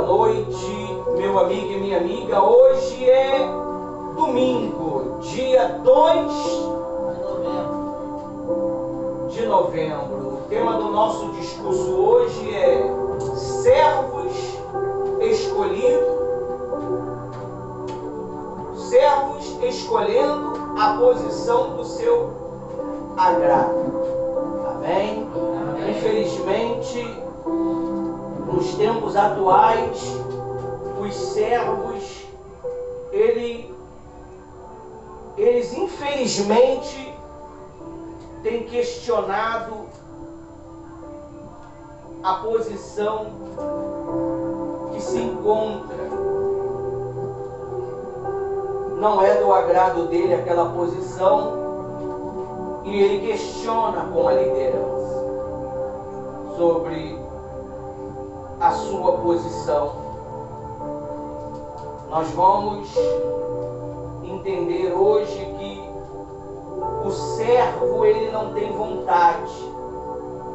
noite, meu amigo e minha amiga. Hoje é domingo, dia 2 de novembro. O tema do nosso discurso hoje é servos escolhidos, servos escolhendo a posição do seu agrado. Amém? Amém. Infelizmente, nos tempos atuais, os servos, eles infelizmente têm questionado a posição que se encontra. Não é do agrado dele aquela posição e ele questiona com a liderança sobre a sua posição. Nós vamos entender hoje que o servo, ele não tem vontade.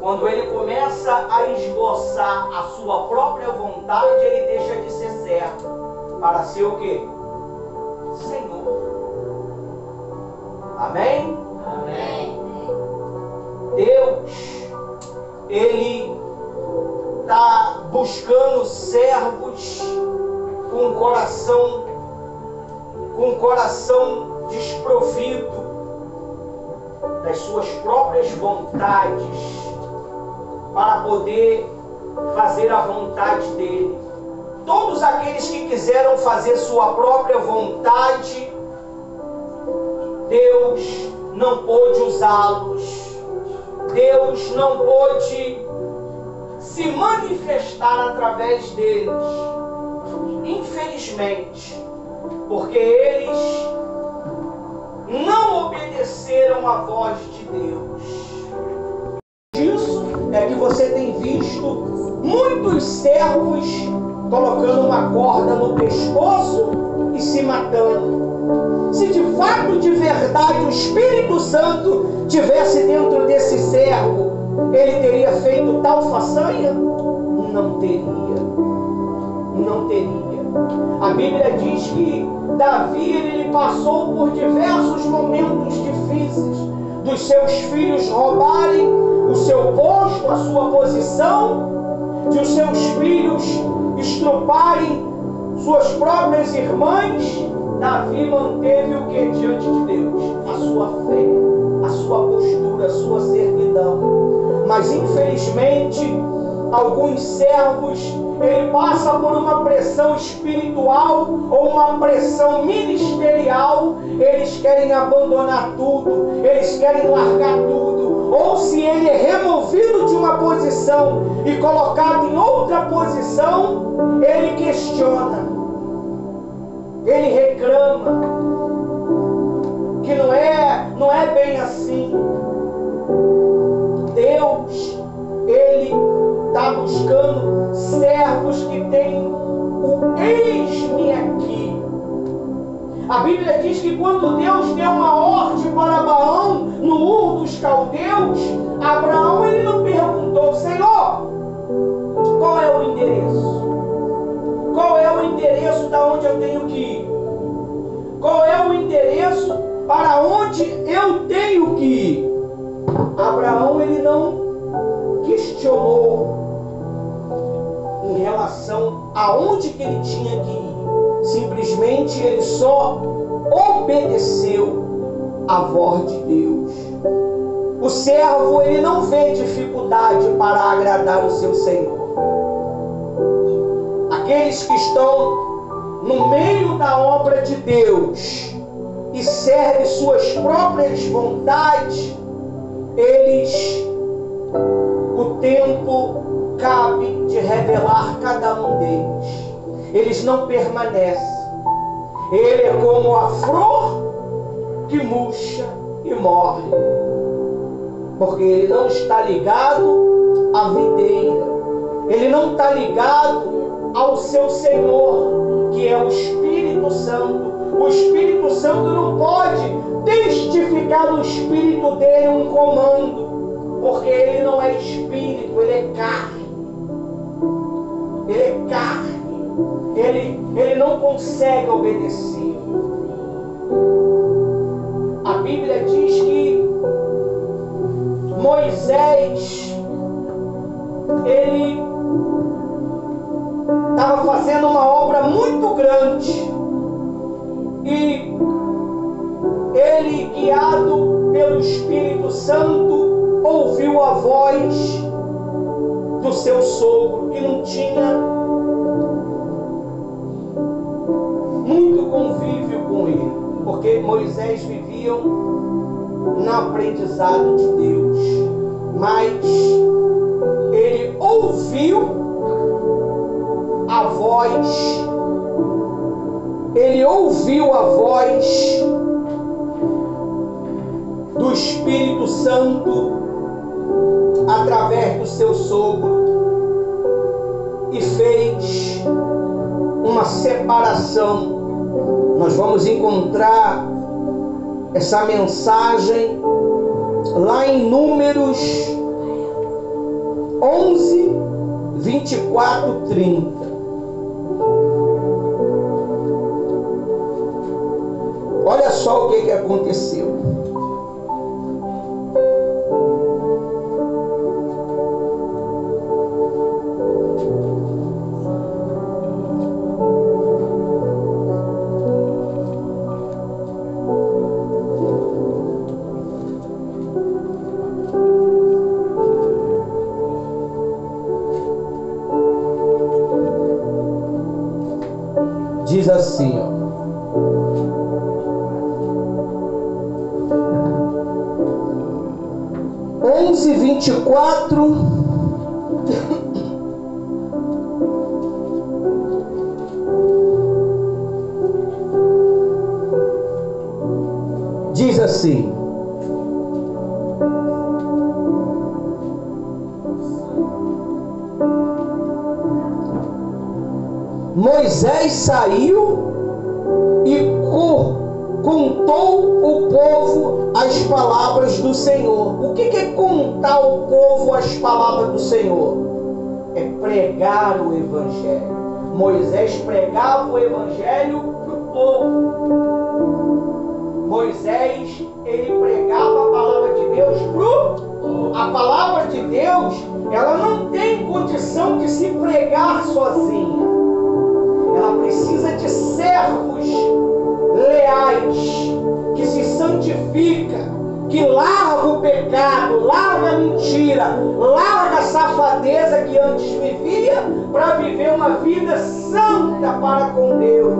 Quando ele começa a esboçar a sua própria vontade, ele deixa de ser servo para ser o quê? Senhor. Amém? Amém. Deus, ele está buscando servos com coração desprovido das suas próprias vontades para poder fazer a vontade dele. Todos aqueles que quiseram fazer sua própria vontade, Deus não pôde usá-los. Deus não pôde se manifestar através deles, infelizmente, porque eles não obedeceram à voz de Deus. Isso é que você tem visto muitos servos colocando uma corda no pescoço e se matando. Se de fato, de verdade, o Espírito Santo tivesse dentro desse servo, ele teria feito tal façanha? Não teria. Não teria. A Bíblia diz que Davi, ele passou por diversos momentos difíceis, dos seus filhos roubarem o seu posto, a sua posição, de os seus filhos estruparem suas próprias irmãs. Davi manteve o que diante de Deus? A sua fé, a sua postura, a sua servidão. Mas infelizmente, alguns servos, ele passa por uma pressão espiritual ou uma pressão ministerial. Eles querem abandonar tudo, eles querem largar tudo. Ou se ele é removido de uma posição e colocado em outra posição, ele questiona, ele reclama que não é bem assim. Deus, ele está buscando servos que têm o eis-me aqui. A Bíblia diz que quando Deus deu uma ordem para Abraão no Ur dos Caldeus, Abraão, ele não perguntou: Senhor, qual é o endereço? Qual é o endereço da onde eu tenho que ir? Qual é o endereço para onde eu tenho que ir? Abraão, ele não questionou em relação aonde que ele tinha que ir. Simplesmente ele só obedeceu à voz de Deus. O servo, ele não vê dificuldade para agradar o seu Senhor. Aqueles que estão no meio da obra de Deus e servem suas próprias vontades, eles, o tempo cabe de revelar cada um deles. Eles não permanecem. Ele é como a flor que murcha e morre, porque ele não está ligado à videira, ele não está ligado ao seu Senhor, que é o Espírito Santo. O Espírito Santo não pode testificar no espírito dele um comando, porque ele não é espírito, ele é carne. Ele é carne. consegue obedecer. A Bíblia diz que Moisés, ele estava fazendo uma obra muito grande e ele, guiado pelo Espírito Santo, ouviu a voz do seu sogro, que não tinha muito convívio com ele, porque Moisés vivia no aprendizado de Deus, mas ele ouviu a voz, do Espírito Santo através do seu sogro e fez uma separação. Nós vamos encontrar essa mensagem lá em Números 11, 24, 30. Olha só o que aconteceu. Diz assim, ó. Onze, 24. Diz assim: Moisés saiu e contou o povo as palavras do Senhor. O que é contar ao povo as palavras do Senhor? É pregar o Evangelho. Moisés pregava o Evangelho para o povo. Moisés, ele pregava a palavra de Deus para o povo. A palavra de Deus, ela não tem condição de se pregar sozinha. Ela precisa de servos leais, que se santifica, que larga o pecado, larga a mentira, larga a safadeza que antes vivia, para viver uma vida santa para com Deus.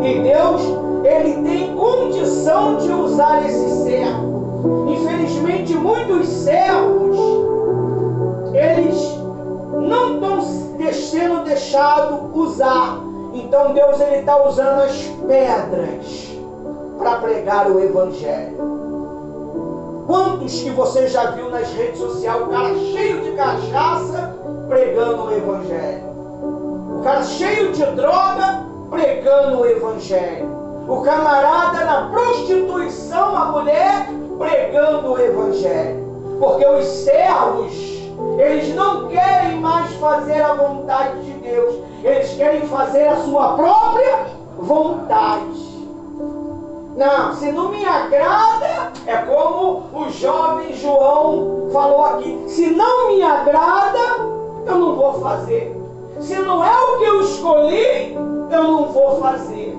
E Deus, ele tem condição de usar esse servo. Infelizmente, muitos servos, eles não estão sendo deixados usar. Então Deus, ele está usando as pedras para pregar o Evangelho. Quantos que você já viu nas redes sociais, o cara cheio de cachaça pregando o Evangelho, o cara cheio de droga pregando o Evangelho, o camarada na prostituição, a mulher pregando o Evangelho? Porque os servos, eles não querem mais fazer a vontade de Deus, eles querem fazer a sua própria vontade. Não, se não me agrada, é como o jovem João falou aqui: se não me agrada, eu não vou fazer. Se não é o que eu escolhi, eu não vou fazer.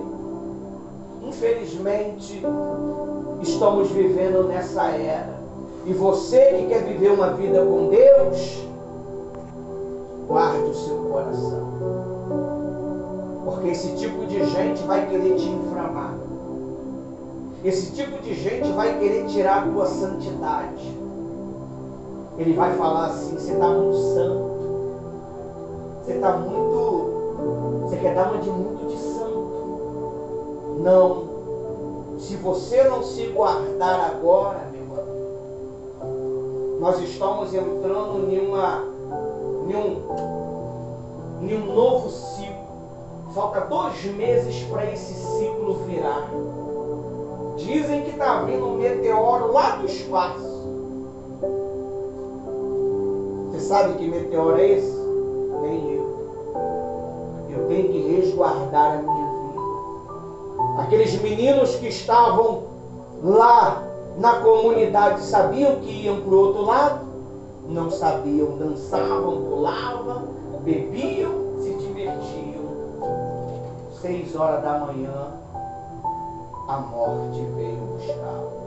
Infelizmente, estamos vivendo nessa era. E você que quer viver uma vida com Deus, guarde o seu coração. Porque esse tipo de gente vai querer te inflamar. Esse tipo de gente vai querer tirar a tua santidade. Ele vai falar assim: você está muito santo. Você quer dar uma de muito de santo. Não. Se você não se guardar agora, meu irmão, nós estamos entrando em um novo ciclo. Falta 2 meses para esse ciclo virar. Dizem que está vindo um meteoro lá do espaço. Você sabe que meteoro é esse? Nem eu. Eu tenho que resguardar a minha vida. Aqueles meninos que estavam lá na comunidade sabiam que iam para o outro lado? Não sabiam, dançavam, pulavam, bebiam, se divertiam. 6 horas da manhã, a morte veio buscá-los.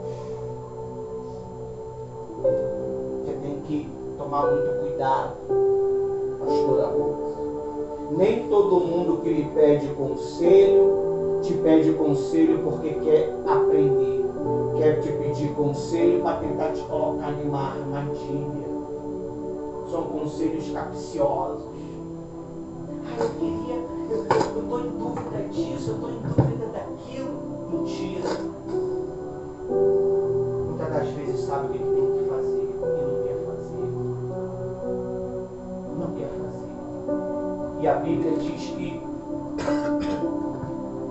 Você tem que tomar muito cuidado, pastora Rosa. Nem todo mundo que lhe pede conselho, te pede conselho porque quer aprender. Quer te pedir conselho para tentar te colocar em uma armadilha. São conselhos capciosos. Eu estou em dúvida disso, eu estou em dúvida daquilo. Mentira. Muitas das vezes sabe o que tem que fazer e não quer fazer. Não quer fazer. E a Bíblia diz que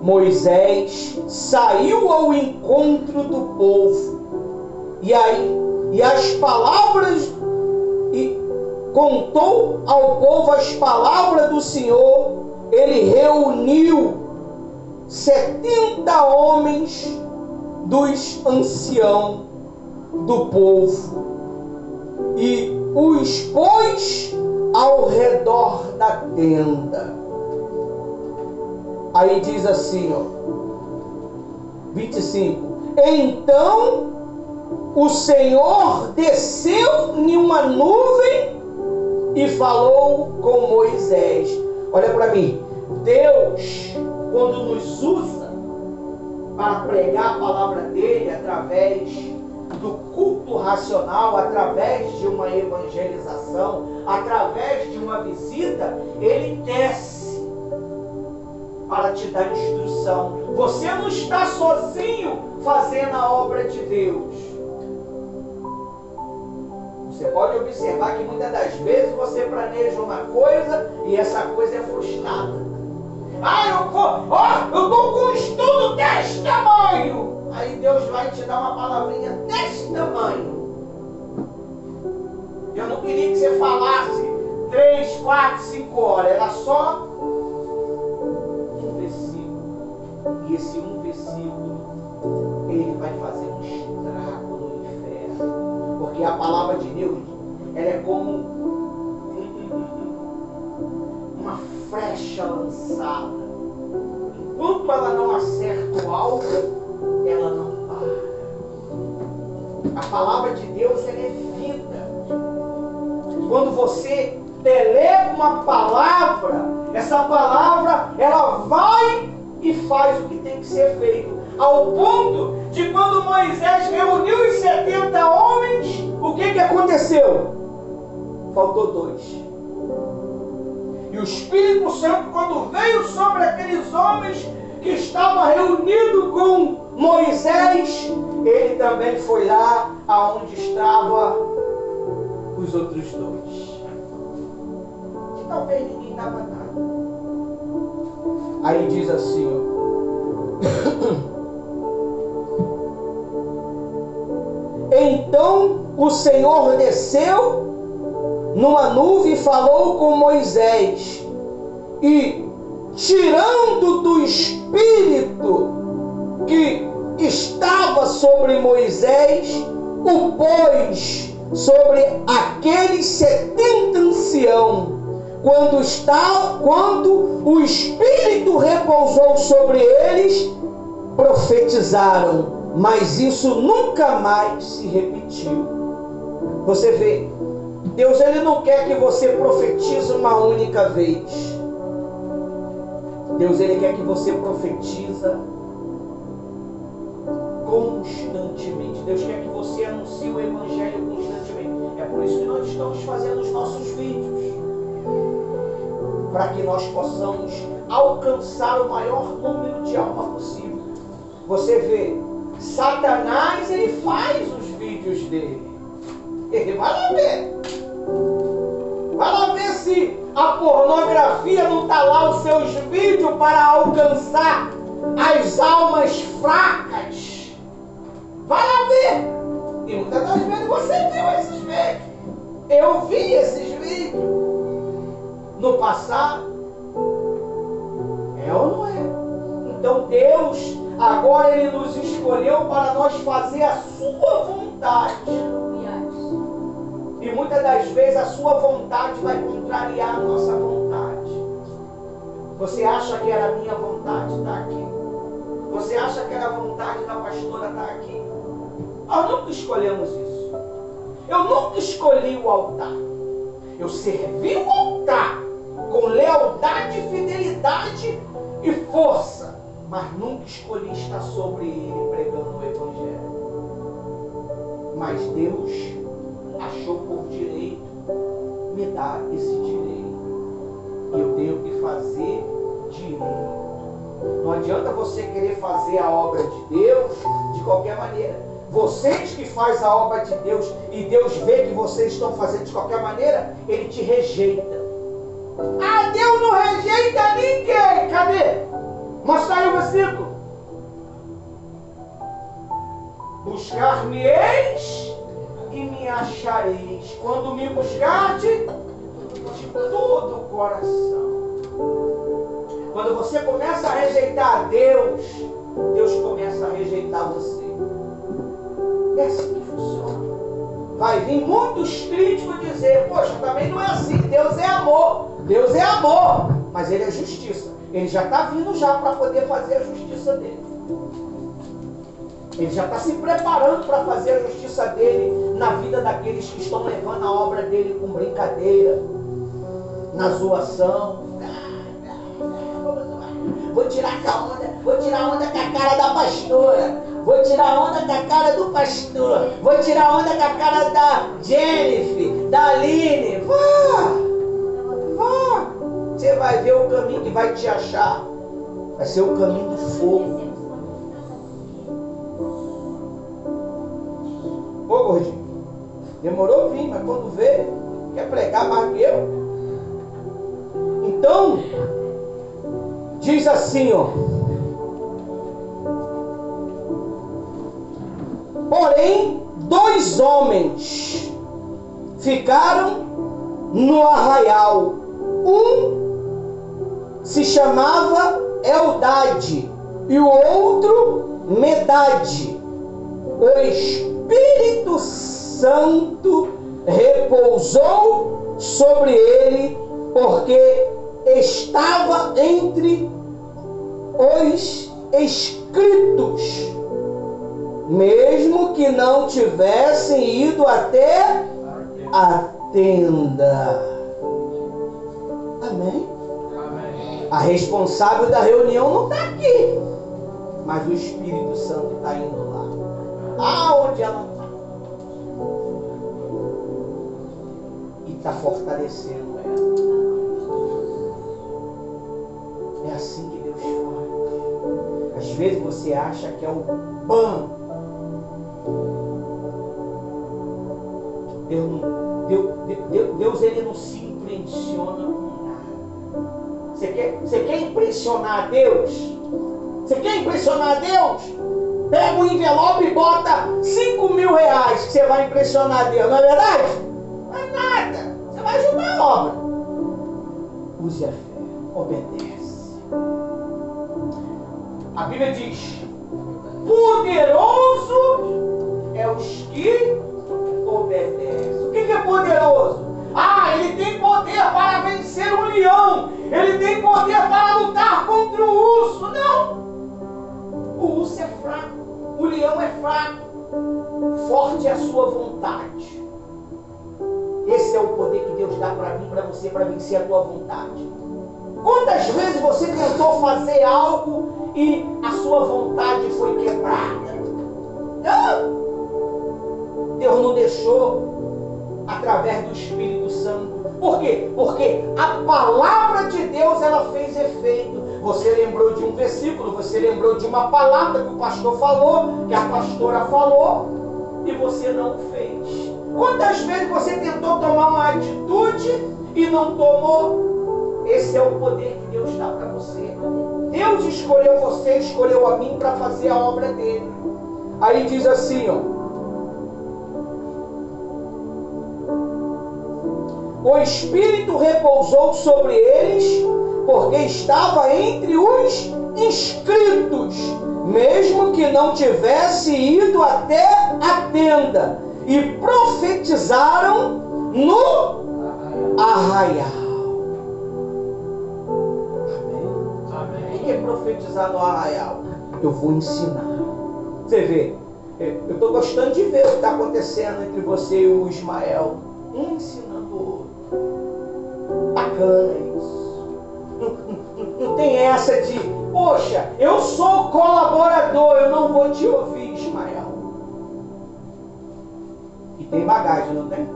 Moisés saiu ao encontro do povo. E as palavras, e contou ao povo as palavras do Senhor. Ele reuniu 70 homens dos anciãos do povo e os pôs ao redor da tenda. Aí diz assim, ó, 25. Então o Senhor desceu em uma nuvem e falou com Moisés. Olha para mim. Deus, quando nos usa para pregar a palavra dele através do culto racional, através de uma evangelização, através de uma visita, ele desce para te dar instrução. Você não está sozinho fazendo a obra de Deus. Você pode observar que muitas das vezes você planeja uma coisa e essa coisa é frustrada. Eu estou com um estudo desse tamanho. Aí Deus vai te dar uma palavrinha desse tamanho. Eu não queria que você falasse 3, 4, 5 horas. Era só um versículo. E esse um versículo, ele vai fazer um estrago no inferno. Porque a palavra de Deus, ela é como uma flecha lançada. Enquanto ela não acerta o alvo, ela não para. A palavra de Deus, ela é vida. Quando você delega uma palavra, essa palavra, ela vai e faz o que tem que ser feito. Ao ponto de quando Moisés reuniu os 70 homens, o que aconteceu? Faltou 2. E o Espírito Santo, quando veio sobre aqueles homens que estavam reunidos com Moisés, ele também foi lá aonde estavam os outros 2. E talvez ninguém dava nada. Aí diz assim, ó. Então o Senhor desceu numa nuvem e falou com Moisés, e tirando do espírito que estava sobre Moisés, o pôs sobre aqueles 70 anciãos. Quando o espírito repousou sobre eles, profetizaram, mas isso nunca mais se repetiu. Você vê, Deus, ele não quer que você profetize uma única vez. Deus, ele quer que você profetiza constantemente. Deus quer que você anuncie o evangelho constantemente. É por isso que nós estamos fazendo os nossos vídeos, para que nós possamos alcançar o maior número de almas possível. Você vê, Satanás, ele faz os vídeos dele. Ele vai lá ver. Vai lá ver se a pornografia não está lá os seus vídeos para alcançar as almas fracas. Vai lá ver. E muitas das vezes você viu esses vídeos. Eu vi esses vídeos no passado. É ou não é? Então Deus, agora Ele nos escolheu para nós fazer a sua vontade. E muitas das vezes a sua vontade vai contrariar a nossa vontade. Você acha que era a minha vontade estar aqui? Você acha que era a vontade da pastora estar aqui? Nós nunca escolhemos isso. Eu nunca escolhi o altar. Eu servi o altar com lealdade, fidelidade e força. Mas nunca escolhi estar sobre ele pregando o Evangelho. Mas Deus achou por direito me dar esse direito. E eu tenho que fazer direito. Não adianta você querer fazer a obra de Deus de qualquer maneira. Vocês que fazem a obra de Deus e Deus vê que vocês estão fazendo de qualquer maneira, Ele te rejeita. Ah, Deus não rejeita ninguém. Cadê? Mostra aí o versículo. Buscar-me-eis e me achareis, quando me buscardes de todo o coração. Quando você começa a rejeitar a Deus, Deus começa a rejeitar você. É assim que funciona. Vai vir muitos críticos dizer, poxa, também não é assim, Deus é amor. Deus é amor, mas Ele é justiça. Ele já está vindo já para poder fazer a justiça dele. Ele já está se preparando para fazer a justiça dele na vida daqueles que estão levando a obra dele com brincadeira, na zoação. Vou tirar onda com a cara da pastora. Vou tirar onda com a cara do pastor. Vou tirar onda com a cara da Jennifer, da Aline. Vá! Você vai ver o caminho que vai te achar. Vai ser o caminho do fogo. Ô gordinho, demorou a vir, mas quando vê, quer pregar mais que eu. Então, diz assim, ó. Porém, 2 homens ficaram no arraial. Um se chamava Eldade e o outro Medade. O Espírito Santo repousou sobre ele, porque estava entre os escritos, mesmo que não tivessem ido até a tenda. Amém? Amém. A responsável da reunião não está aqui, mas o Espírito Santo está indo lá. Aonde ela está? E está fortalecendo ela. É assim que Deus faz. Às vezes você acha que é o pão. Deus ele não se impressiona com nada. Você quer impressionar a Deus? Você quer impressionar a Deus? Pega um envelope e bota 5 mil reais que você vai impressionar a Deus, não é verdade? Não é nada. Você vai ajudar a obra. Use a fé, obedece. A Bíblia diz: poderoso é os que obedecem. O que é poderoso? Ah, ele tem poder para vencer um leão. Ele tem poder para lutar contra o urso. Não. O urso é fraco. O leão é fraco. Forte é a sua vontade. Esse é o poder que Deus dá para mim, para você, para vencer a tua vontade. Quantas vezes você tentou fazer algo e a sua vontade foi quebrada? Não! Deus não deixou através do Espírito Santo. Por quê? Porque a palavra de Deus, ela fez efeito. Você lembrou de um versículo, você lembrou de uma palavra que o pastor falou, que a pastora falou, e você não fez. Quantas vezes você tentou tomar uma atitude e não tomou? Esse é o poder que Deus dá para você. Deus escolheu você, escolheu a mim para fazer a obra dele. Aí diz assim, ó: o Espírito repousou sobre eles, porque estava entre os inscritos, mesmo que não tivesse ido até a tenda, e profetizaram no arraial. Amém? O que é profetizar no arraial? Eu vou ensinar. Você vê, eu estou gostando de ver o que está acontecendo entre você e o Ismael. Um ensinando o outro. Bacana isso. Não tem essa de, poxa, eu sou colaborador, eu não vou te ouvir, Ismael. E tem bagagem, não tem?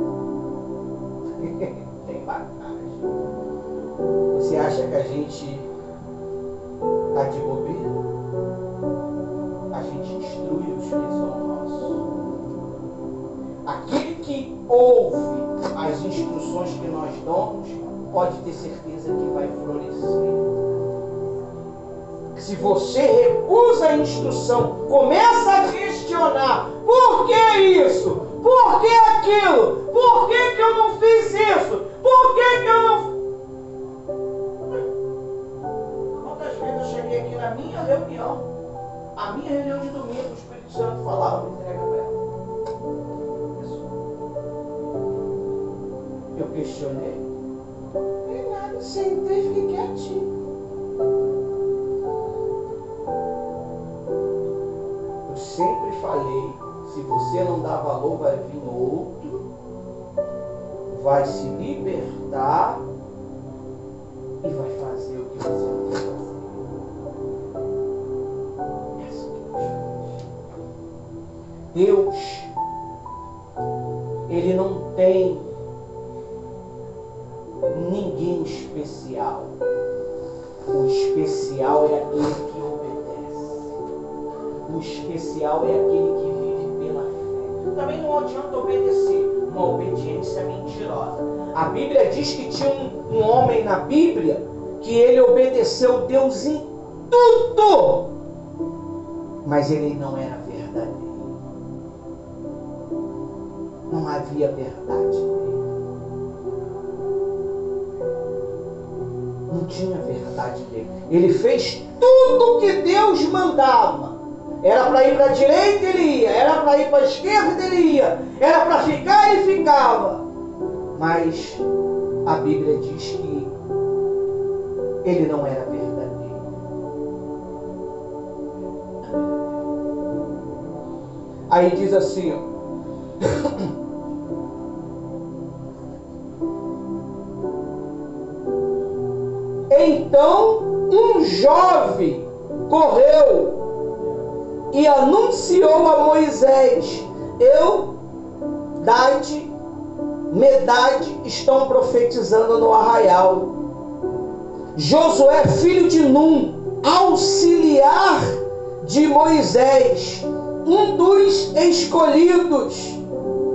Tem bagagem. Você acha que a gente está de bobeira? A gente instrui os que são nossos. Aquele que ouve as instruções que nós damos, pode ter certeza que vai florescer. Se você recusa a instrução, começa a questionar: por que isso? Por que aquilo? Por que eu não fiz isso? Por que eu não... Quantas vezes eu cheguei aqui na minha reunião, a minha reunião de domingo, o Espírito Santo falava, me entrega para ela. Eu questionei. E nada, sentei e fiquei quietinho. Eu sempre falei, se você não dá valor, vai vir outro, vai se libertar e vai fazer o que você não quer fazer. Essa que é a Deus, Ele não tem ninguém especial. O especial é aquele que obedece. O especial é aquele que vive pela fé. Também não adianta obedecer, uma obediência mentirosa. A Bíblia diz que tinha um homem na Bíblia que ele obedeceu Deus em tudo, mas ele não era verdadeiro. Não havia verdade nele. Não tinha verdade dele. Ele fez tudo que Deus mandava. Era para ir para a direita, ele ia. Era para ir para a esquerda, ele ia. Era para ficar, ele ficava. Mas a Bíblia diz que ele não era verdadeiro. Aí diz assim, ó. Então um jovem correu e anunciou a Moisés: Eldade, Medade estão profetizando no arraial. Josué, filho de Num, auxiliar de Moisés, um dos escolhidos,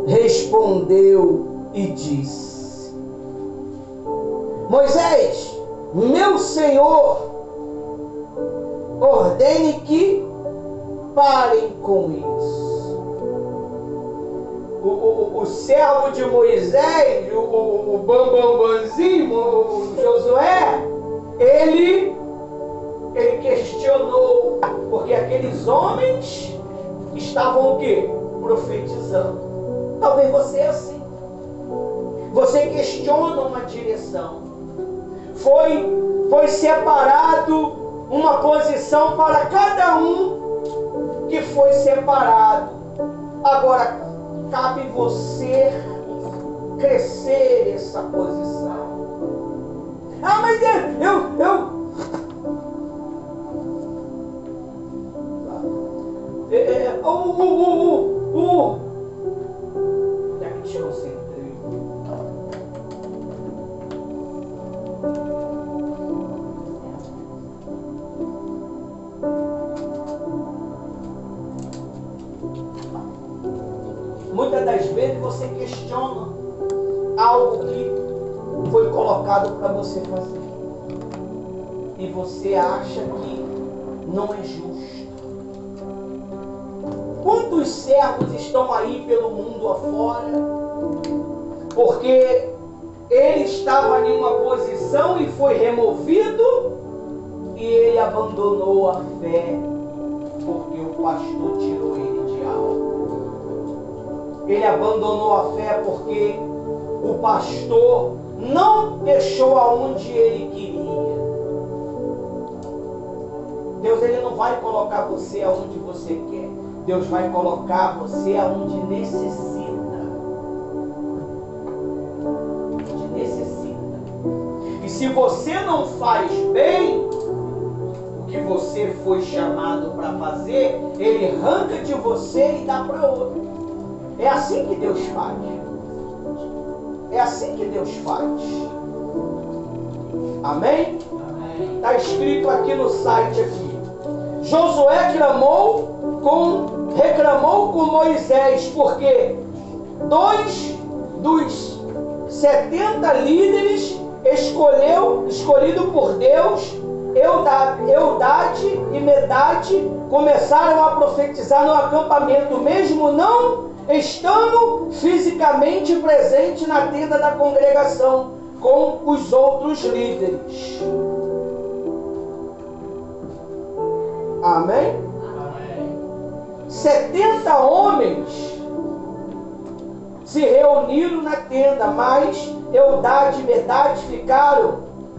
respondeu e disse: Moisés, meu senhor, ordene que parem com isso. O servo de Moisés, o bambambanzinho, o Josué, ele questionou, porque aqueles homens estavam o quê? Profetizando. Talvez você é assim. Você questiona uma direção. Foi separado uma posição para cada um que foi separado. Agora, cabe você crescer essa posição. Ah, mas onde é que te concentrei? Muitas das vezes você questiona algo que foi colocado para você fazer. E você acha que não é justo. Quantos servos estão aí pelo mundo afora? Porque ele estava em uma posição e foi removido e ele abandonou a fé pastor tirou ele de algo. Ele abandonou a fé porque o pastor não deixou aonde ele queria. Deus, ele não vai colocar você aonde você quer. Deus vai colocar você aonde necessita. Onde necessita. E se você não faz bem o que você foi chamado para fazer, ele arranca de você e dá para outro. É assim que Deus faz. É assim que Deus faz. Amém? Está escrito aqui no site aqui. Josué reclamou com Moisés, porque 2 dos 70 líderes escolhidos por Deus, Eldade e Medade, começaram a profetizar no acampamento, mesmo não estando fisicamente presente na tenda da congregação com os outros líderes. Amém? Amém. 70 homens se reuniram na tenda, mas Eldade e Medade ficaram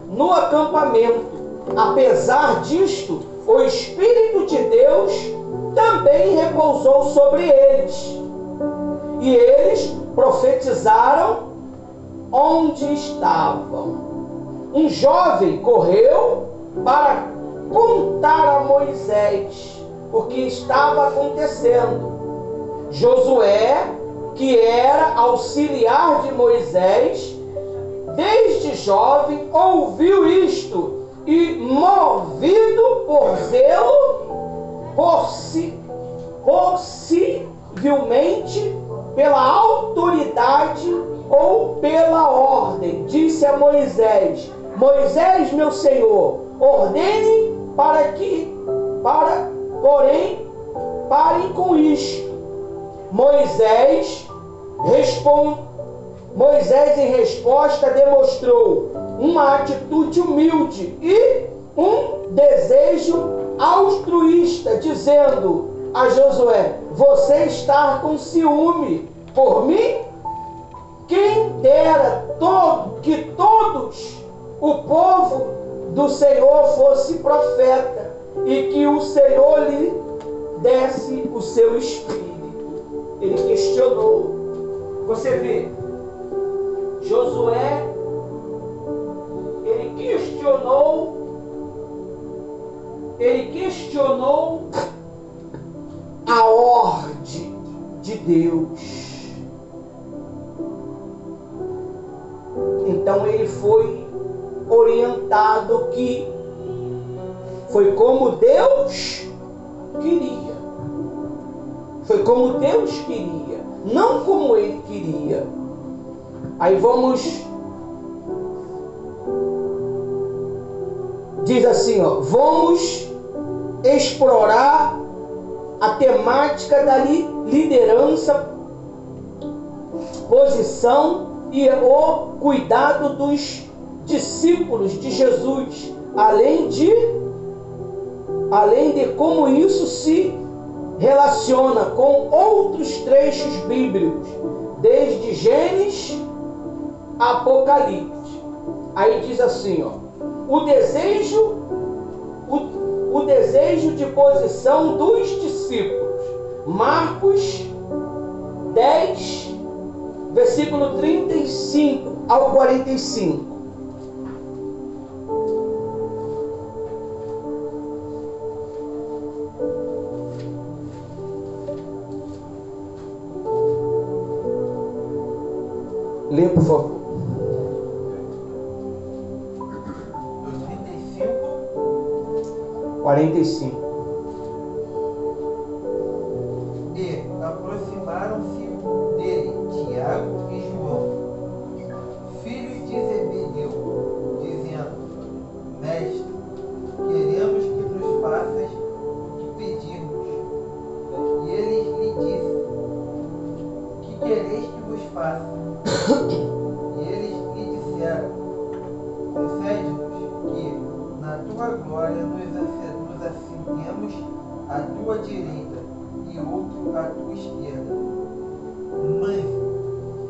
no acampamento. Apesar disto, o Espírito de Deus também repousou sobre eles. E eles profetizaram onde estavam. Um jovem correu para contar a Moisés o que estava acontecendo. Josué, que era auxiliar de Moisés, desde jovem, ouviu isto e, movido por zelo, possivelmente pela autoridade ou pela ordem, disse a Moisés: Moisés, meu senhor, ordene porém, parem com isto. Moisés, em resposta, demonstrou uma atitude humilde e um desejo altruísta, dizendo a Josué: você está com ciúme por mim? Quem dera que todos o povo do Senhor fosse profeta e que o Senhor lhe desse o seu espírito. Ele questionou. Você vê, Josué, ele questionou a ordem de Deus. Então ele foi orientado que foi como Deus queria. Foi como Deus queria, não como ele queria. Aí diz assim, vamos explorar a temática da liderança, posição e o cuidado dos discípulos de Jesus, além de como isso se relaciona com outros trechos bíblicos, desde Gênesis a Apocalipse. Aí diz assim, o desejo de posição dos discípulos. Marcos 10, versículo 35 ao 45. Lê, por favor. Do 35. 45. E aproximaram-se dele Tiago e João, filhos de Zebedeu, dizendo: Mestre, queremos que nos faças o que pedimos. E ele lhe disse: que quereis que vos faça? E eles lhe disseram: concede-nos que na tua glória nos assentemos à tua direita e outro à tua esquerda. Mas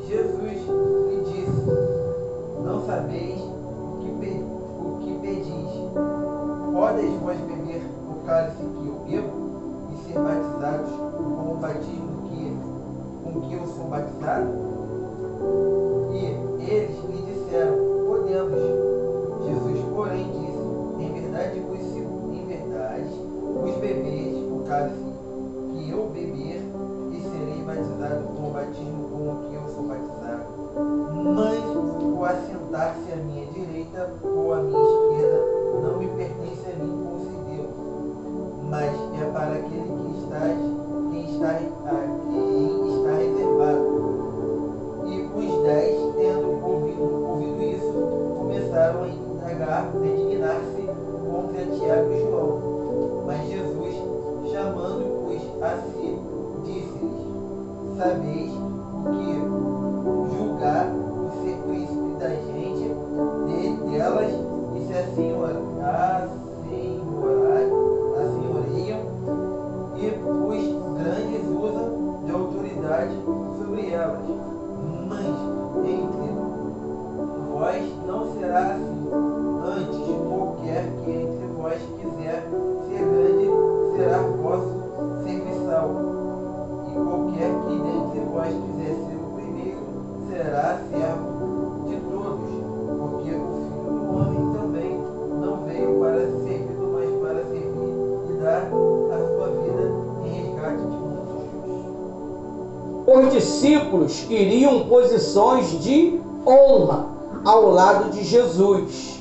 Jesus lhe disse: não sabeis o que pedis. Podeis vós beber o cálice que eu bebo e ser batizados com o batismo com que eu sou batizado? E eles lhe disseram: podemos. Jesus, porém, disse: em verdade vos bebeis o cálice que eu beber e serei batizado com o batismo com o que eu sou batizado. Mas o assentar-se à minha direita ou à minha esquerda não me pertence a mim concedê-lo, mas é para aquele quem está reservado. E os 10, tendo ouvido isso, começaram a indignar-se contra Tiago e João. Mas Jesus, chamando-os a si, disse-lhes: sabeis o que julgar o ser príncipe da gente delas, e se assenhoreiam, e os grandes usam de autoridade sobre elas. Mas entre vós não será assim. Antes, qualquer que entre vós quiser ser grande, será vosso serviçal. E qualquer que dentre vós quiser ser o primeiro, será servo de todos. Porque o Filho do Homem também não veio para ser servido, mas para servir e dar a sua vida em resgate de muitos. Os discípulos queriam posições de honra ao lado de Jesus,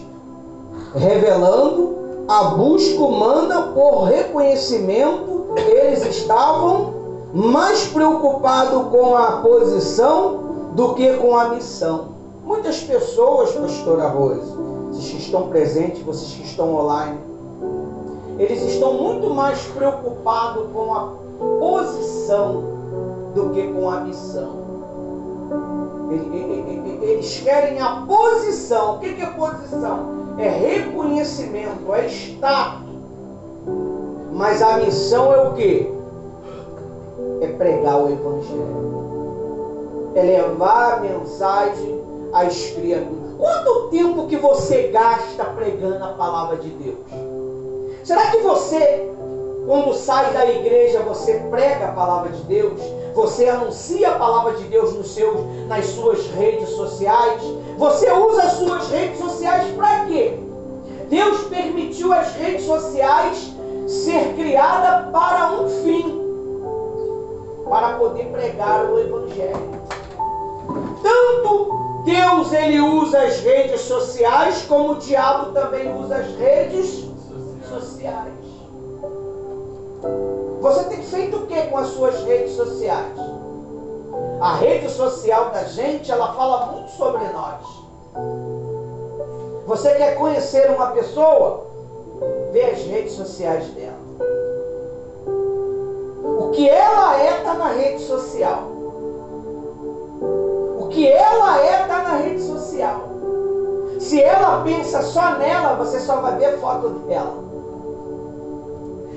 revelando a busca humana por reconhecimento. Eles estavam mais preocupados com a posição do que com a missão. Muitas pessoas, pastora Rose, vocês que estão presentes, vocês que estão online, eles estão muito mais preocupados com a posição do que com a missão. Eles querem a posição. O que é posição? É reconhecimento, é status. Mas a missão é o quê? É pregar o Evangelho. É levar a mensagem às criaturas. Quanto tempo que você gasta pregando a palavra de Deus? Será que você, quando sai da igreja, você prega a palavra de Deus? Você anuncia a palavra de Deus nas suas redes sociais? Você usa as suas redes sociais para quê? Deus permitiu as redes sociais ser criadas para um fim, para poder pregar o Evangelho. Tanto Deus ele usa as redes sociais, como o diabo também usa as redes sociais. Você tem feito o que com as suas redes sociais? A rede social da gente, ela fala muito sobre nós. Você quer conhecer uma pessoa? Vê as redes sociais dela. O que ela é está na rede social. O que ela é está na rede social. Se ela pensa só nela, você só vai ver foto dela.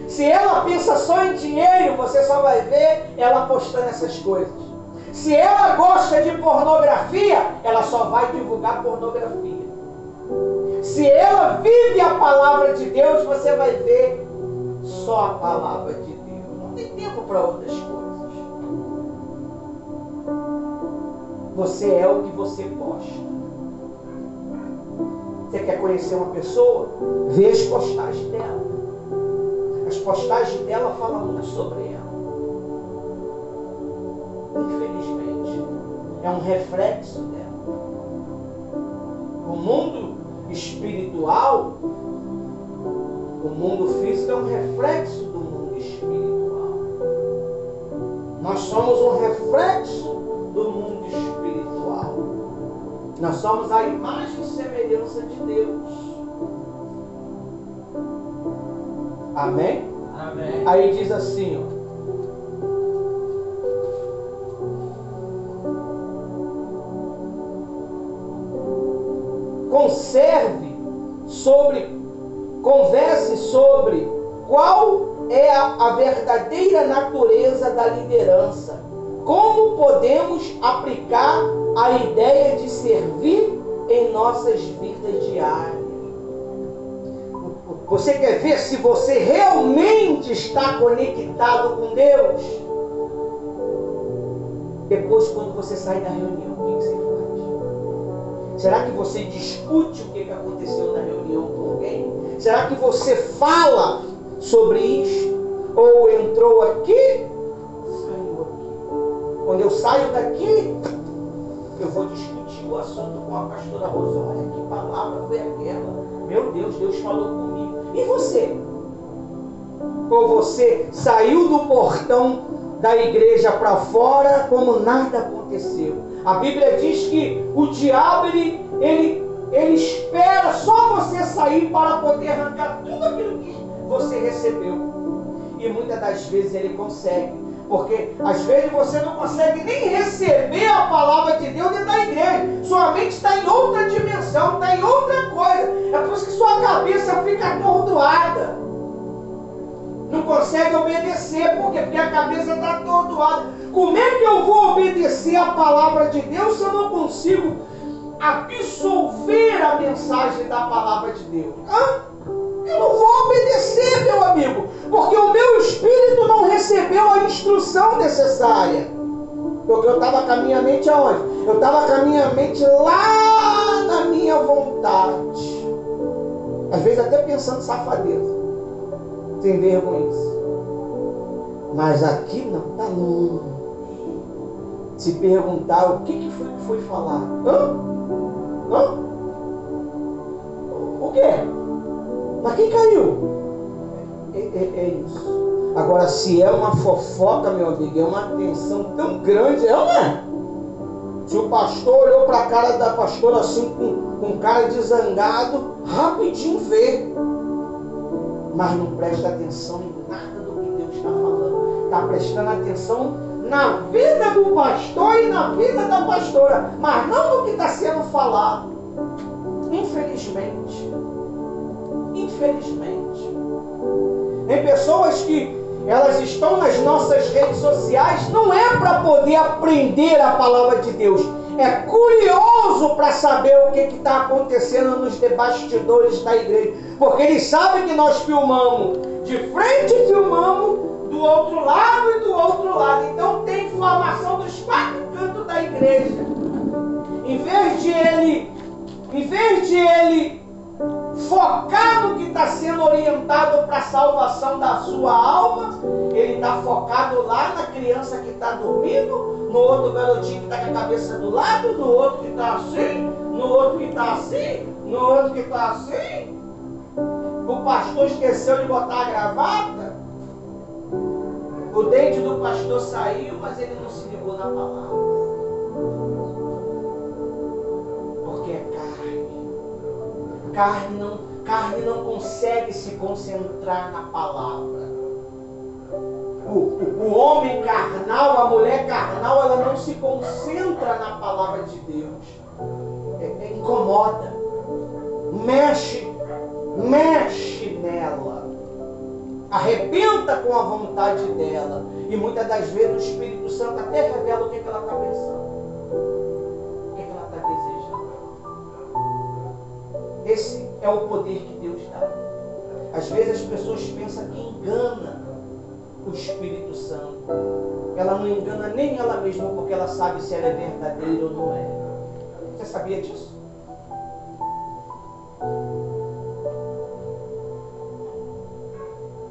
Se ela pensa só em dinheiro, você só vai ver ela postando essas coisas. Se ela gosta de pornografia, ela só vai divulgar pornografia. Se ela vive a palavra de Deus, você vai ver só a palavra de Deus. Não tem tempo para outras coisas. Você é o que você posta. Você quer conhecer uma pessoa? Vê as postagens dela. As postagens dela falam muito sobre ela. Infelizmente, é um reflexo dela. O mundo espiritual, o mundo físico é um reflexo do mundo espiritual. Nós somos um reflexo do mundo espiritual. Nós somos a imagem e semelhança de Deus. Amém? Amém. Aí diz assim, ó. Converse sobre qual é a verdadeira natureza da liderança? Como podemos aplicar a ideia de servir em nossas vidas diárias? Você quer ver se você realmente está conectado com Deus? Depois, quando você sai da reunião, o que você faz? Será que você discute o que aconteceu na reunião com alguém? Será que você fala sobre isso? Ou entrou aqui, saiu aqui? Quando eu saio daqui, eu vou discutir o assunto com a pastora Rosa. Olha, que palavra foi aquela? Meu Deus, Deus falou comigo. E você? Ou você saiu do portão da igreja para fora como nada aconteceu? A Bíblia diz que o diabo, ele espera só você sair para poder arrancar tudo aquilo que você recebeu. E muitas das vezes ele consegue. Porque às vezes você não consegue nem receber a palavra de Deus dentro da igreja. Sua mente está em outra dimensão, está em outra coisa. É por isso que sua cabeça fica atordoada. Não consegue obedecer. Por quê? Porque a cabeça está atordoada. Como é que eu vou obedecer a palavra de Deus se eu não consigo absorver a mensagem da palavra de Deus? Eu não vou obedecer, meu amigo, porque o meu espírito não recebeu a instrução necessária. Porque eu estava com a minha mente aonde? Eu estava com a minha mente lá na minha vontade. Às vezes até pensando safadeza, sem vergonha. Mas aqui não, está longe. Se perguntar o que foi falar. O quê? Mas quem caiu? É isso. Agora, se é uma fofoca, meu amigo, é uma tensão tão grande, não é? Se o pastor olhou para a cara da pastora assim, com cara de zangado, rapidinho vê. Mas não presta atenção em nada do que Deus está falando. Está prestando atenção na vida do pastor e na vida da pastora, mas não no que está sendo falado. Infelizmente. Tem pessoas que elas estão nas nossas redes sociais, não é para poder aprender a palavra de Deus, é curioso para saber o que está acontecendo nos bastidores da igreja, porque eles sabem que nós filmamos de frente e filmamos do outro lado e do outro lado. Então tem informação dos 4 cantos da igreja. Em vez de ele focar no que está sendo orientado para a salvação da sua alma, ele está focado lá na criança que está dormindo, no outro garotinho que está com a cabeça do lado, no outro que está assim, no outro que está assim, no outro que está assim. O pastor esqueceu de botar a gravata, o dente do pastor saiu, mas ele não se ligou na palavra. Porque é carne não consegue se concentrar na palavra. O homem carnal, a mulher carnal, ela não se concentra na palavra de Deus. Incomoda, mexe nela, arrebenta com a vontade dela. E muitas das vezes o Espírito Santo até revela o que ela está pensando, o que ela está desejando. Esse é o poder que Deus dá. Às vezes as pessoas pensam que engana o Espírito Santo. Ela não engana nem ela mesma, porque ela sabe se ela é verdadeira ou não é. Você sabia disso?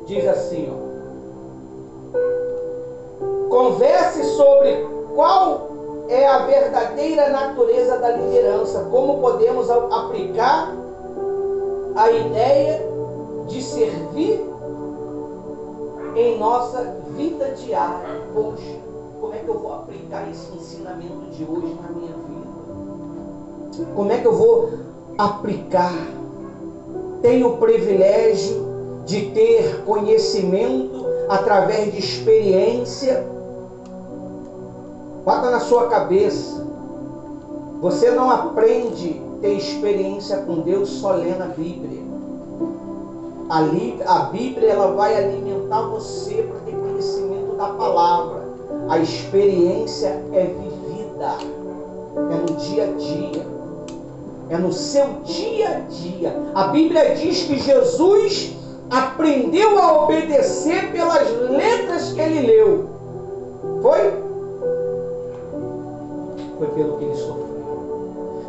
Diz assim, converse sobre qual é a verdadeira natureza da liderança, como podemos aplicar a ideia de servir em nossa vida diária. Poxa, como é que eu vou aplicar esse ensinamento de hoje na minha vida? Como é que eu vou aplicar? Tenho o privilégio de ter conhecimento através de experiência. Bota na sua cabeça, você não aprende a ter experiência com Deus só lendo a Bíblia. A Bíblia ela vai alimentar você para ter conhecimento da palavra. A experiência é vivida, é no dia a dia, é no seu dia a dia. A Bíblia diz que Jesus aprendeu a obedecer pelas letras que ele leu. Foi? Foi pelo que ele sofreu.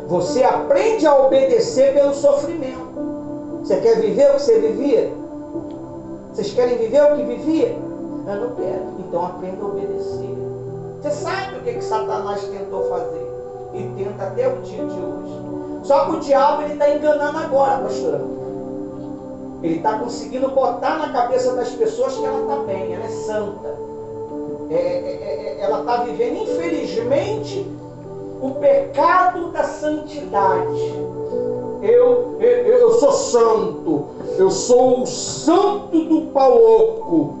Você aprende a obedecer pelo sofrimento. Você quer viver o que você vivia? Vocês querem viver o que vivia? Eu não quero. Então aprenda a obedecer. Você sabe o que Satanás tentou fazer. E tenta até o dia de hoje. Só que o diabo está enganando agora, pastorão. Ele está conseguindo botar na cabeça das pessoas que ela está bem, ela é santa. Ela está vivendo, infelizmente, o pecado da santidade. Eu sou santo, eu sou o santo do pau-oco.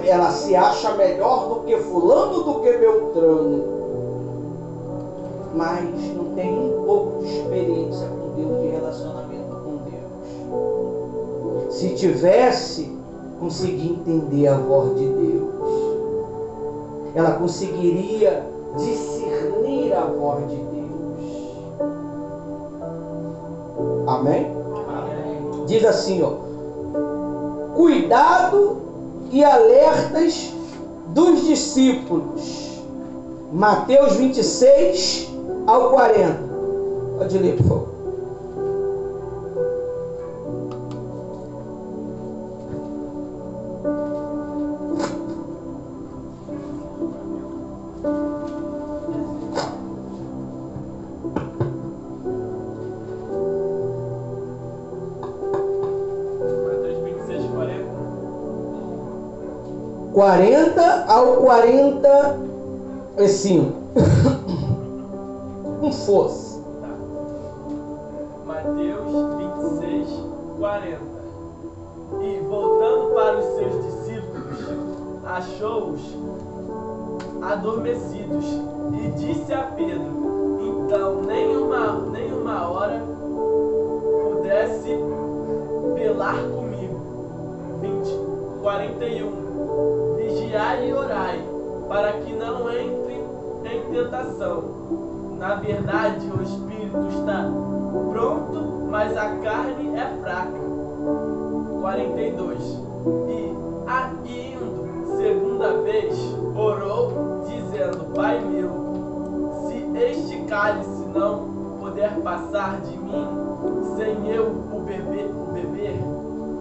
Ela se acha melhor do que fulano, do que Beltrano. Mas não tem um pouco de experiência com Deus, de relacionamento com Deus. Se tivesse, conseguir entender a voz de Deus. Ela conseguiria discernir a voz de Deus. Amém? Amém. Diz assim, ó: cuidado e alertas dos discípulos. Mateus 26 ao 40. Pode ler, por favor. Mateus 26, 40. 40 ao 45. Com força. Tá. Mateus 26, 40. E voltando para os seus discípulos, achou-os adormecidos e disse a Pedro: então nenhuma hora pudesse velar comigo. 41. Vigiai e orai, para que não entre em tentação. Na verdade, o espírito está pronto, mas a carne é fraca. 42. E, indo segunda vez, orou, dizendo: Pai meu, se este cálice não puder passar de mim, sem eu o beber,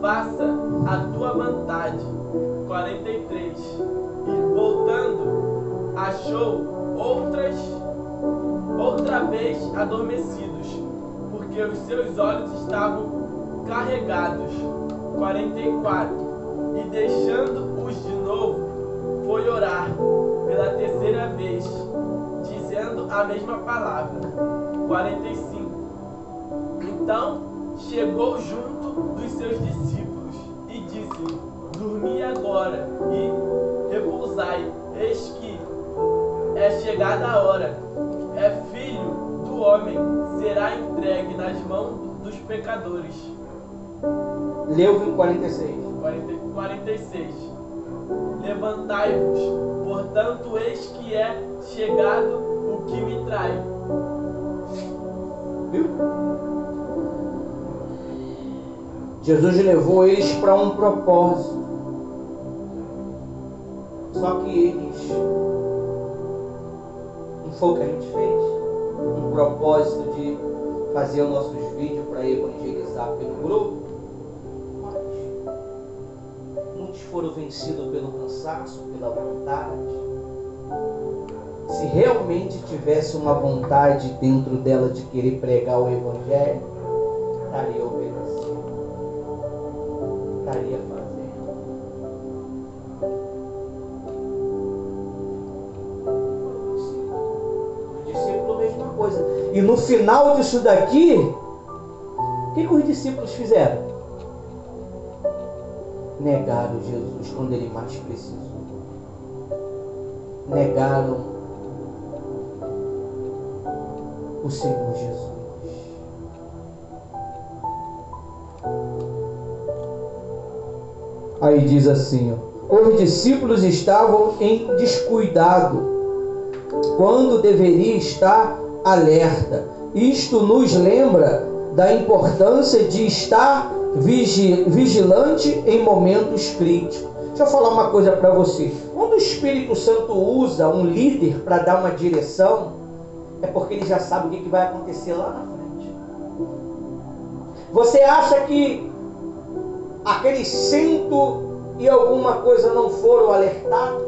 faça a tua vontade. 43. E voltando, achou outra vez adormecidos, porque os seus olhos estavam carregados. 44. E deixando-os de novo, foi orar pela terceira vez, dizendo a mesma palavra. 45. Então chegou junto dos seus discípulos e disse: dormi agora e repousai, eis que é chegada a hora, filho do homem será entregue nas mãos dos pecadores. Leu em 46. 46. Levantai-vos, portanto, eis que é chegado o que me trai. Viu? Jesus levou eles para um propósito. Só que eles, não foi o que a gente fez, um propósito de fazer os nossos vídeos para evangelizar pelo grupo, mas muitos foram vencidos pelo cansaço, pela vontade. Se realmente tivesse uma vontade dentro dela de querer pregar o evangelho, estaria obedecendo, estaria fazendo. Os discípulos, a mesma coisa. E no final disso daqui, o que os discípulos fizeram? Negaram Jesus quando ele mais precisou. Negaram o Senhor Jesus. Aí diz assim, ó, os discípulos estavam em descuidado, quando deveria estar alerta. Isto nos lembra da importância de estar vigilante em momentos críticos. Deixa eu falar uma coisa para você. Quando o Espírito Santo usa um líder para dar uma direção, é porque ele já sabe o que vai acontecer lá na frente. Você acha que aqueles 100 e alguma coisa não foram alertados?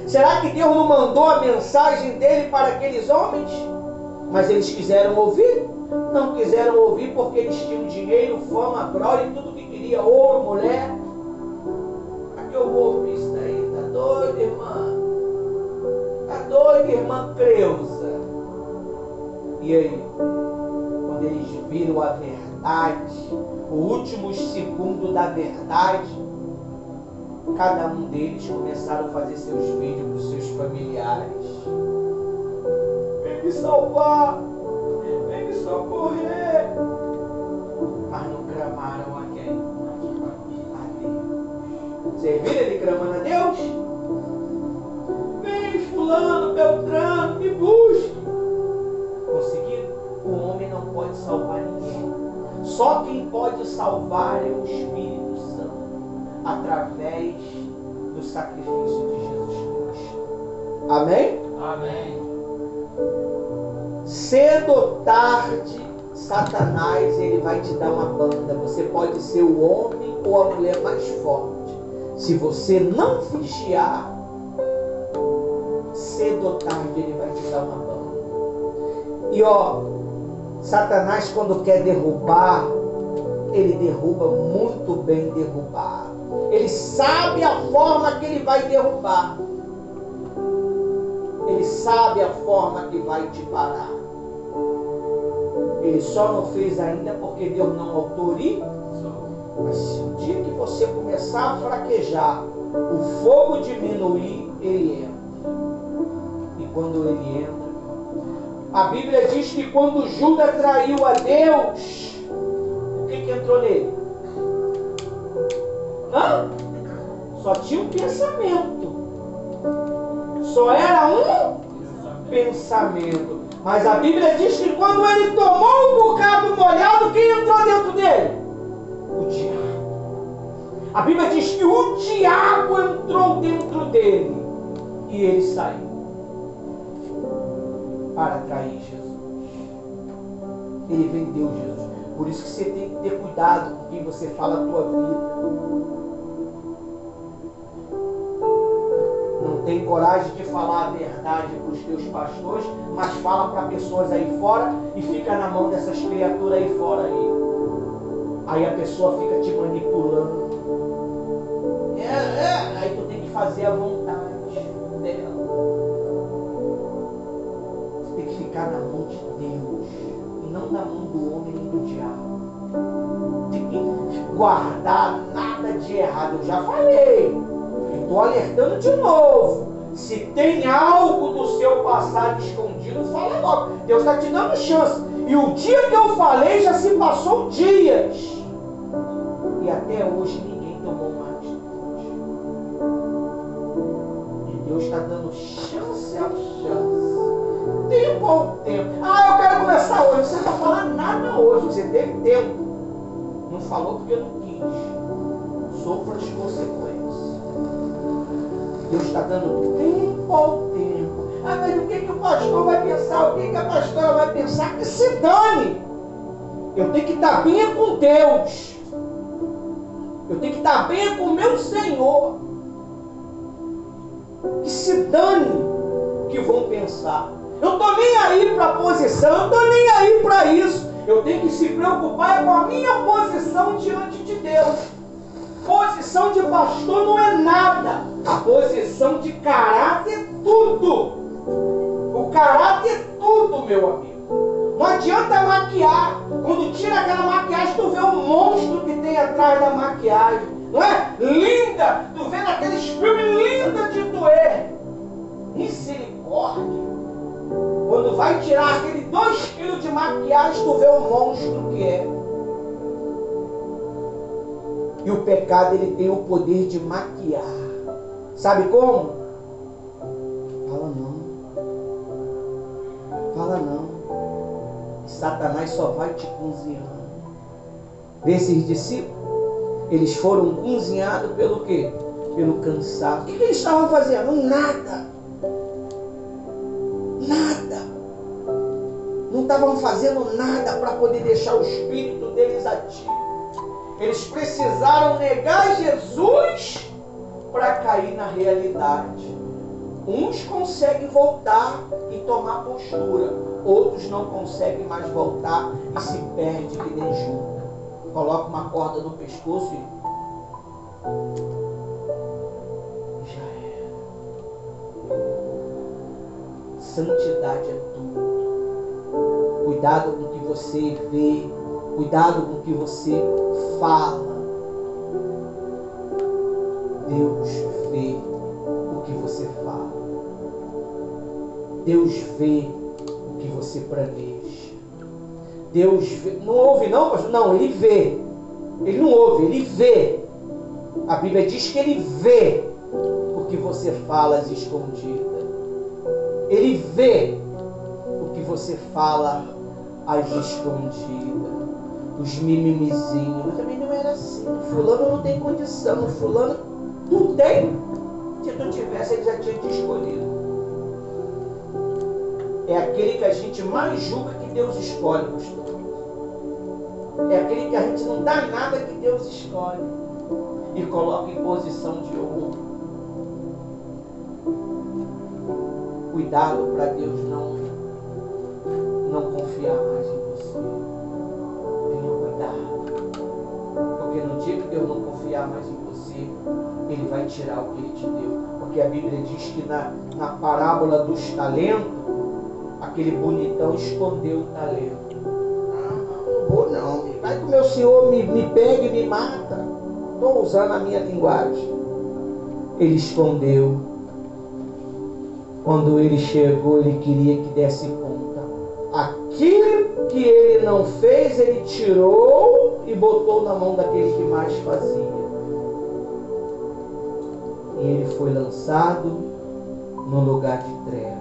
Será que Deus não mandou a mensagem dele para aqueles homens? Mas eles quiseram ouvir? Não quiseram ouvir porque eles tinham dinheiro, fama, glória e tudo que queria, ouro, mulher. Para que eu vou ouvir isso daí? Tá doido, irmã? Tá doido, irmã Creuza? E aí? Quando eles viram a verdade, o último segundo da verdade, cada um deles começaram a fazer seus vídeos para os seus familiares. Vem me salvar, vem me socorrer. Mas não clamaram a quem? A Deus. Vocês viram ele clamando a Deus? Vem fulano, Beltrano, me busque. Conseguiram? O homem não pode salvar ninguém. Só quem pode salvar é o Espírito Santo, através do sacrifício de Jesus Cristo. Amém? Amém. Cedo ou tarde, Satanás ele vai te dar uma banda. Você pode ser o homem ou a mulher mais forte. Se você não vigiar, cedo ou tarde ele vai te dar uma banda. E ó, Satanás quando quer derrubar, ele derruba muito bem derrubado. Ele sabe a forma que ele vai derrubar. Ele sabe a forma que vai te parar. Ele só não fez ainda porque Deus não autoriza. Mas se o dia que você começar a fraquejar, o fogo diminuir, ele entra. E quando ele entra, a Bíblia diz que quando Judas traiu a Deus, o que entrou nele? Hã? Só tinha um pensamento. Só era um pensamento. Mas a Bíblia diz que quando ele tomou um bocado molhado, quem entrou dentro dele? O diabo. A Bíblia diz que o diabo entrou dentro dele e ele saiu para trair Jesus. Ele vendeu Jesus. Por isso que você tem que ter cuidado com quem você fala a tua vida. Não tem coragem de falar a verdade para os teus pastores, mas fala para pessoas aí fora e fica na mão dessas criaturas aí fora aí. Aí a pessoa fica te manipulando. Aí tu tem que fazer a vontade dela. Você tem que ficar na mão de Deus e não na mão do homem nem do diabo. Tem que guardar nada de errado. Eu já falei. Estou alertando de novo. Se tem algo do seu passado escondido, fala logo. Deus está te dando chance. E o dia que eu falei já se passou dias. E até hoje ninguém tomou uma atitude. E Deus está dando chance a chance. Tempo ao tempo. Eu quero começar hoje. Você não está falando nada hoje. Você teve tempo. Não falou porque não quis. Sofra as consequências. Deus está dando tempo ao tempo. Mas o que o pastor vai pensar? O que a pastora vai pensar? Que se dane! Eu tenho que estar bem com Deus. Eu tenho que estar bem com o meu Senhor. Que se dane o que vão pensar. Eu não estou nem aí para a posição, eu não estou nem aí para isso. Eu tenho que se preocupar com a minha posição diante de Deus. Posição de pastor não é nada. A posição de caráter é tudo. O caráter é tudo, meu amigo. Não adianta maquiar. Quando tira aquela maquiagem, tu vê o monstro que tem atrás da maquiagem. Não é? Linda. Tu vê naqueles filmes linda de doer. Misericórdia. Quando vai tirar aquele 2 quilos de maquiagem, tu vê o monstro que é. E o pecado, ele tem o poder de maquiar. Sabe como? Fala não. Fala não. Satanás só vai te cozinhando. Vê esses discípulos? Eles foram cozinhados pelo quê? Pelo cansaço. O que eles estavam fazendo? Nada. Nada. Não estavam fazendo nada para poder deixar o espírito deles ativo. Eles precisaram negar Jesus para cair na realidade. Uns conseguem voltar e tomar postura. Outros não conseguem mais voltar e se perdem que nem Judas. Coloca uma corda no pescoço e já era. Santidade é tudo. Cuidado com o que você vê. Cuidado com o que você fala. Deus vê o que você fala. Deus vê o que você planeja. Deus vê. Não ouve não, pastor? Não, Ele vê. Ele não ouve, Ele vê. A Bíblia diz que Ele vê o que você fala às escondidas. Ele vê o que você fala às escondidas. Os mimimizinhos. Mas também não era assim. O fulano não tem condição. O fulano, tu tem. Se tu tivesse, ele já tinha te escolhido. É aquele que a gente mais julga que Deus escolhe, pastor. É aquele que a gente não dá nada que Deus escolhe e coloca em posição de honra. Cuidado para Deus não confiar mais em você. Tenha cuidado. Porque no dia que Deus não confiar mais em você, Ele vai tirar o que Ele te deu. Porque a Bíblia diz que na parábola dos talentos, aquele bonitão escondeu o talento. Não vou não. Vai que o meu Senhor me pega e me mata. Estou usando a minha linguagem. Ele escondeu. Quando ele chegou, ele queria que desse conta. Aquilo que ele não fez, ele tirou e botou na mão daquele que mais fazia. E ele foi lançado no lugar de trevas,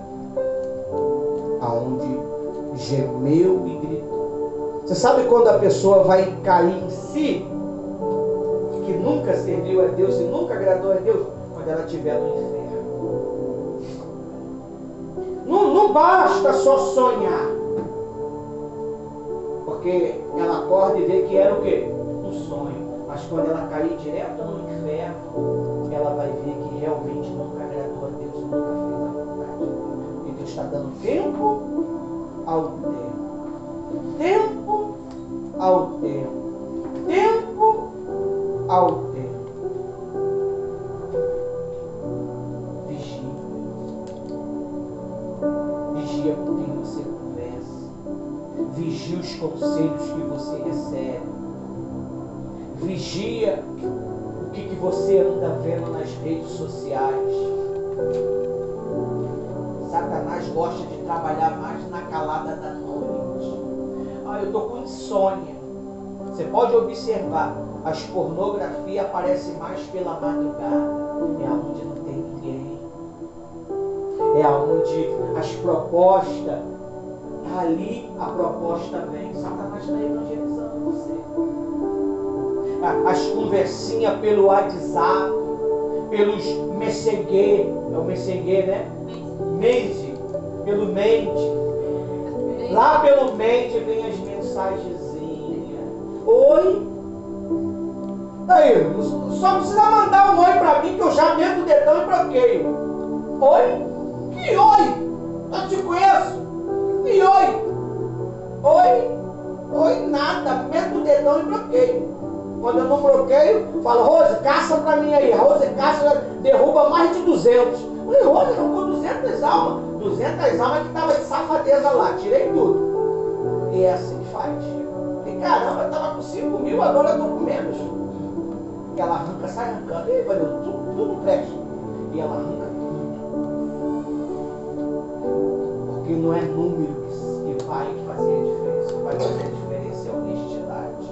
aonde gemeu e gritou. Você sabe quando a pessoa vai cair em si, que nunca serviu a Deus e nunca agradou a Deus? Quando ela estiver no inferno. Não basta só sonhar, porque ela acorda e vê que era o quê? Um sonho. Mas quando ela cair direto no inferno, ela vai ver que realmente nunca agradou a Deus e nunca fez a vontade. E Deus está dando tempo ao tempo. Tempo ao tempo. Tempo ao tempo. Vigia. Vigia com quem você conversa. Vigia os conselhos que você recebe. Vigia o que você anda vendo nas redes sociais. Satanás gosta de trabalhar mais na calada da noite. Eu estou com insônia. Você pode observar, as pornografias aparecem mais pela madrugada. É onde não tem ninguém. É onde as propostas, ali a proposta vem. Satanás está evangelizando você. As conversinhas pelo WhatsApp, pelos Messenger, é o Messenger, né? Mente, pelo mente. Lá pelo mente vem as mensagenzinhas. Oi? Aí, só precisa mandar um oi pra mim que eu já meto o dedão e bloqueio. Oi? Que oi? Eu te conheço. Que oi? Oi? Oi nada, meto o dedão e bloqueio. Quando eu não bloqueio, falo, Rose, caça pra mim aí. Rose, caça, derruba mais de 200. Eu falei, Rose, derrubou 200 almas. 200 almas que estavam de safadeza lá. Tirei tudo. E é assim que faz. E caramba, eu estava com 5.000, agora eu estou com menos. E ela arranca, sai arrancando. E valeu, tudo presta. E ela arranca tudo. Porque não é número que vai fazer a diferença. O que vai fazer a diferença é honestidade.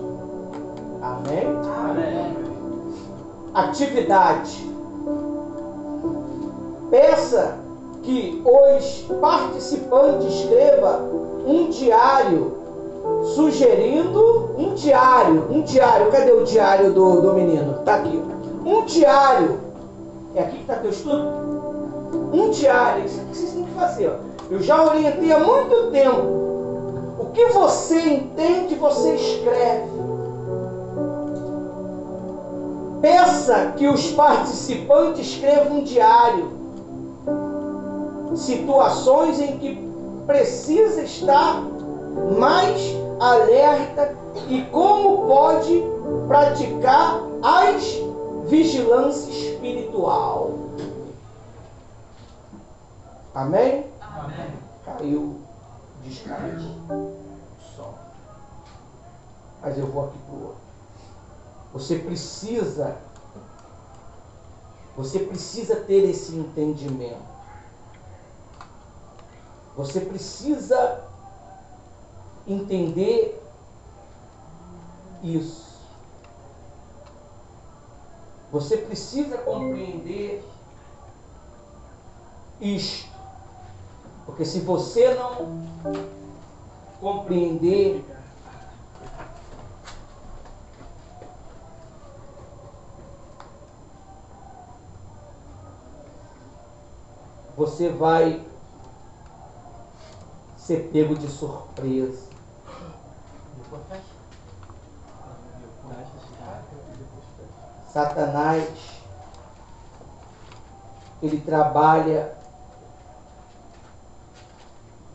Amém? Amém. atividade. Peça que os participantes escrevam um diário, sugerindo um diário. Cadê o diário do menino? Está aqui. Um diário. É aqui que está teu estudo? Um diário. Isso aqui vocês têm que fazer. Ó. Eu já orientei há muito tempo. O que você entende, você escreve. Peça que os participantes escrevam um diário. Situações em que precisa estar mais alerta e como pode praticar as vigilância espiritual. Amém? Amém. Caiu, descaiu. Só. Mas eu vou aqui para o outro. Você precisa ter esse entendimento. Você precisa entender isso. Você precisa compreender isto. Porque se você não compreender, você vai ser pego de surpresa. Satanás, ele trabalha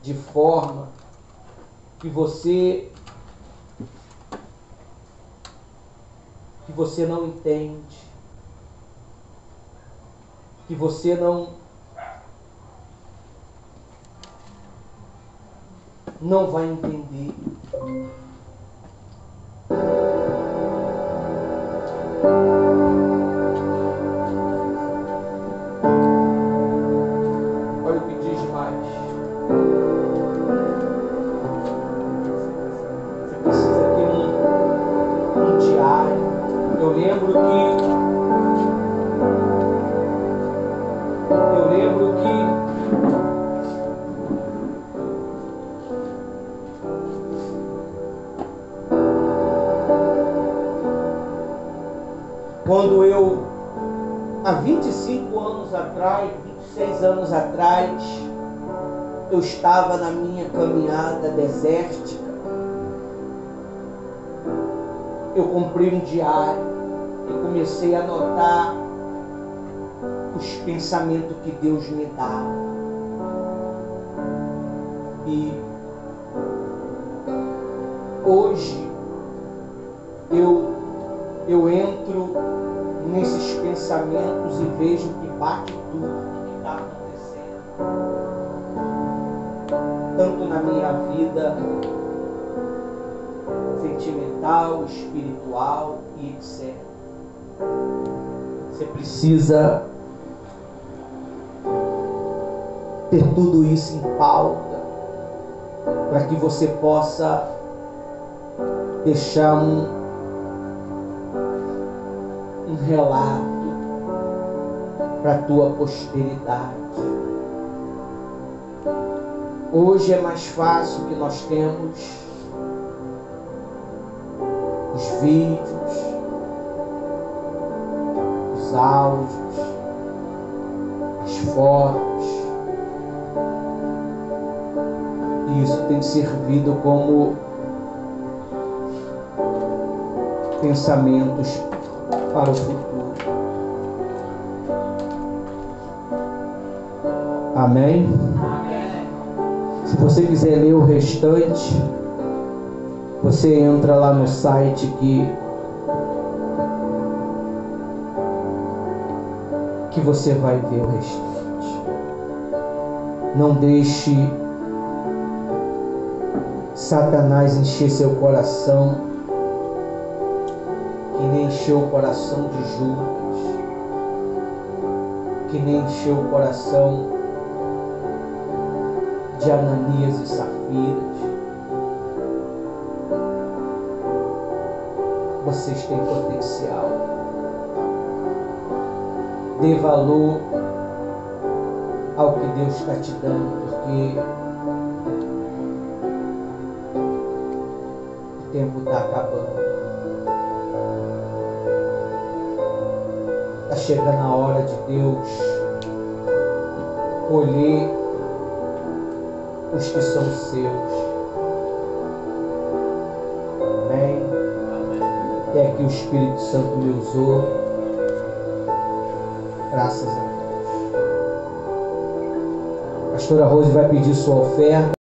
de forma que você não entende, que você não vai entender. Olha o que diz mais. Você precisa ter um diário. Eu lembro que quando eu, há 25 anos atrás, 26 anos atrás, eu estava na minha caminhada desértica, eu comprei um diário e comecei a anotar os pensamentos que Deus me dava. E hoje eu entro nesses pensamentos e vejo que bate tudo o que está acontecendo, tanto na minha vida sentimental, espiritual e etc. Você precisa ter tudo isso em pauta para que você possa deixar um relato para a tua posteridade. Hoje é mais fácil que nós temos os vídeos, os áudios, as fotos. E isso tem servido como pensamentos para o futuro. Amém? Amém. Se você quiser ler o restante, você entra lá no site que você vai ver o restante. Não deixe Satanás encher seu coração, que nem encheu o coração de Judas, que nem encheu o coração de Ananias e Safiras. Vocês têm potencial. Dê valor ao que Deus está te dando, porque o tempo está acabando. Está chegando a hora de Deus colher os que são seus. Amém? Até que o Espírito Santo me usou. Graças a Deus. A pastora Rose vai pedir sua oferta.